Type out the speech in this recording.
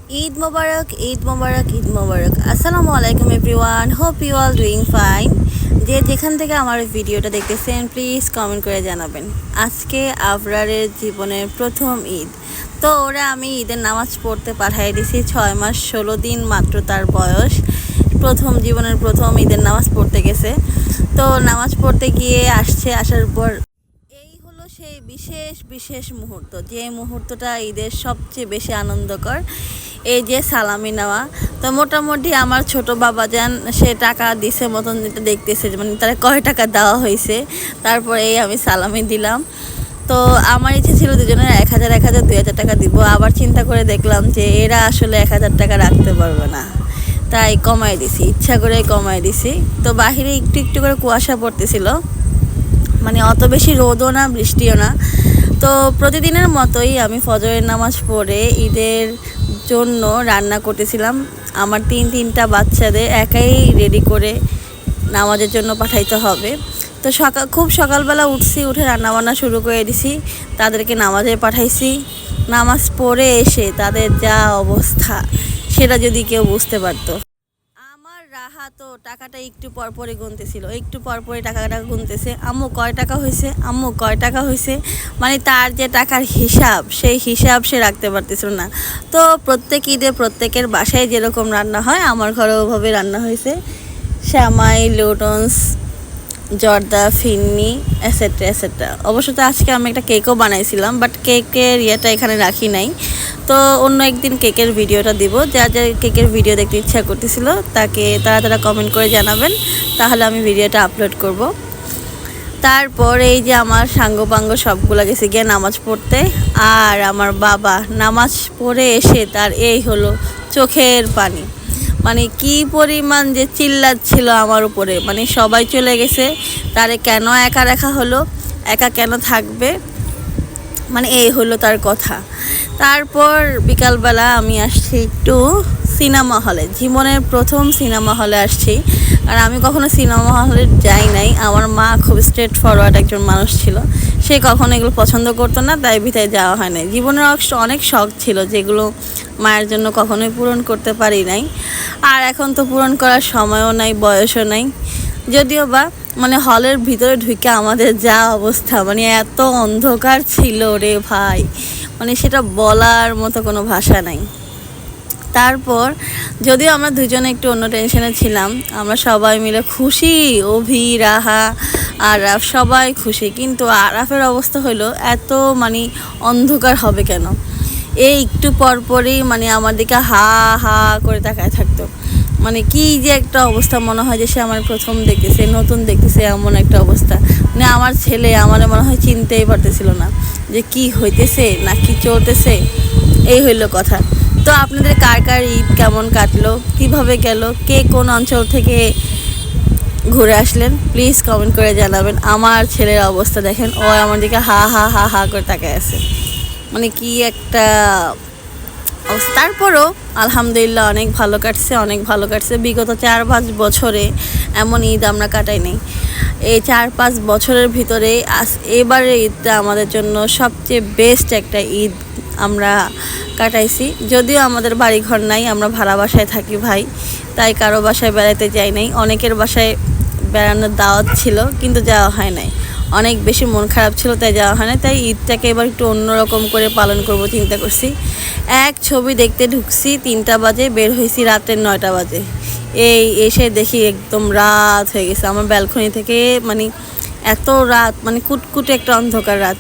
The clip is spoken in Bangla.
Eid Mubarak, Eid Mubarak, Eid Mubarak. Assalamu alaikum everyone. Hope you all doing fine. যে যেখান থেকে আমার ভিডিওটা দেখতেছেন প্লিজ কমেন্ট করে জানাবেন। আজকে আবরারের জীবনের প্রথম ঈদ। তো ওরা আমি ঈদের নামাজ পড়তে পাঠিয়ে দিছি 6 মাস 16 দিন মাত্র তার বয়স। জীবনের প্রথম ঈদের নামাজ পড়তে গেছে। তো নামাজ পড়তে গিয়ে আসার পর সেই বিশেষ মুহূর্ত, যে মুহূর্তটা ঈদের সবচেয়ে বেশি আনন্দকর, এই যে সালামি নেওয়া। তো মোটামুটি আমার ছোট বাবাজান সে টাকা দিছে মতন দেখতেছে, মানে তারা কয় টাকা দেওয়া হয়েছে, তারপরে এই আমি সালামি দিলাম। তো আমার ইচ্ছে ছিল দুজনের 1000 1000 2000 টাকা দিব, আবার চিন্তা করে দেখলাম যে এরা আসলে 1000 টাকা রাখতে পারবে না, তাই কমাই দিছি, ইচ্ছা করে কমাই দিছি। তো বাহিরে একটু একটু করে কুয়াশা পড়তেছিল, মানে অত বেশি রোদও না বৃষ্টিও না। তো প্রতিদিনের মতোই আমি ফজরের নামাজ পড়ে ঈদের জন্য রান্না করতেছিলাম। আমার তিনটা বাচ্চাদের একাই রেডি করে নামাজের জন্য পাঠাইতে হবে। তো খুব সকালবেলা উঠে রান্নাবান্না শুরু করে দিছি, তাদেরকে নামাজে পাঠাইছি। নামাজ পড়ে এসে তাদের যা অবস্থা সেটা যদি কেউ বুঝতে পারতো। রাহা তো টাকাটা একটু পরপরই গুনতেছিল, একটু পরপরই টাকাটা গুনতেছে, আম্মু কয় টাকা হয়েছে, আম্মু কয় টাকা হয়েছে, মানে তার যে টাকার হিসাব সেই হিসাব সে রাখতে পারতেছিল না। তো প্রত্যেক ঈদে প্রত্যেকের বাসায় যেরকম রান্না হয় আমার ঘরে ওভাবে রান্না হয়েছে, শ্যামাই, লুটন্স, জর্দা, ফিন্নি, এসেট্রা এসেট্রা। অবশ্য তো আজকে আমি একটা কেকও বানাইছিলাম, বাট কেকের ইয়েটা এখানে রাখি নাই। তো অন্য একদিন কেকের ভিডিওটা দিব। যা কেকের ভিডিও দেখতে ইচ্ছা করতেছিল তারা কমেন্ট করে জানাবেন, তাহলে আমি ভিডিওটা আপলোড করব। তারপর এই যে আমার সাঙ্গপাঙ্গ সবগুলো গেছে গিয়ে নামাজ পড়তে, আর আমার বাবা নামাজ পড়ে এসে তার এই হলো চোখের পানি, মানে কি পরিমাণ যে চিল্লাচ্ছিল আমার উপরে, মানে সবাই চলে গেছে, তারে কেন একা রাখা হলো, একা কেন থাকবে, মানে এই হলো তার কথা। তারপর বিকালবেলা আমি আসছি একটু সিনেমা হলে, জীবনের প্রথম সিনেমা হলে আসছি। আর আমি কখনো সিনেমা হলে যাই নাই। আমার মা খুব স্ট্রেট ফরওয়ার্ড একজন মানুষ ছিল, সে কখনো এগুলো পছন্দ করতো না, তাই ভিতরে যাওয়া হয় নাই। জীবনের অনেক শখ ছিল যেগুলো মায়ের জন্য কখনোই পূরণ করতে পারি নাই, আর এখন তো পূরণ করার সময়ও নাই, বয়সও নাই। যদিও বা মানে হলের ভিতরে ঢুকে আমাদের যা অবস্থা, মানে এত অন্ধকার ছিল রে ভাই, মানে সেটা বলার মতো কোনো ভাষা নাই। তারপর যদিও আমরা দুজনে একটু অন্য টেনশনে ছিলাম, আমরা সবাই মিলে খুশি, অভি, রাহা, আরাফ সবাই খুশি, কিন্তু আরাফের অবস্থা হলো এত মানে অন্ধকার হবে কেন, এই একটু পরপরই মানে আমার দিকে হা হা করে তাকায় থাকতো। মানে কি যে একটা অবস্থা, মনে হয় যে সে আমার প্রথম দেখতেছে, নতুন দেখতেছে, এমন একটা অবস্থা। মানে আমার ছেলে আমার মনে হয় চিনতেই পারতেছিল না যে কি হইতেছে না কি চলতেছে, এই হইলো কথা। তো আপনাদের কার ঈদ কেমন কাটলো, কিভাবে গেল, কে কোন অঞ্চল থেকে ঘুরে আসলেন প্লিজ কমেন্ট করে জানাবেন। আমার ছেলের অবস্থা দেখেন, ও আমার দিকে হা হা হা হা করে তাকায় আছে, মানে কি একটা অবস্থা। তারপরও আলহামদুলিল্লাহ অনেক ভালো কাটছে। বিগত 4-5 বছরে এমন ঈদ আমরা কাটাই নাই। এই 4-5 বছরের ভিতরে এবারের ঈদটা আমাদের জন্য সবচেয়ে বেস্ট একটা ঈদ আমরা কাটাইছি। যদিও আমাদের বাড়িঘর নাই, আমরা ভাড়া বাসায় থাকি ভাই, তাই কারো বাসায় বেড়াতে যাই নাই। অনেকের বাসায় বেড়ানোর দাওয়াত ছিল কিন্তু যাওয়া হয় নাই, অনেক বেশি মন খারাপ ছিল তাই যাওয়া হয় না। তাই ঈদটাকে এবার একটু অন্যরকম করে পালন করব চিন্তা করছি। এক ছবি দেখতে ঢুকছি 3টা বাজে, বের হয়েছি রাতের 9টা বাজে। এই এসে দেখি একদম রাত হয়ে গেছে। আমার ব্যালকনি থেকে মানে এত রাত, মানে কুটকুটে একটা অন্ধকার রাত।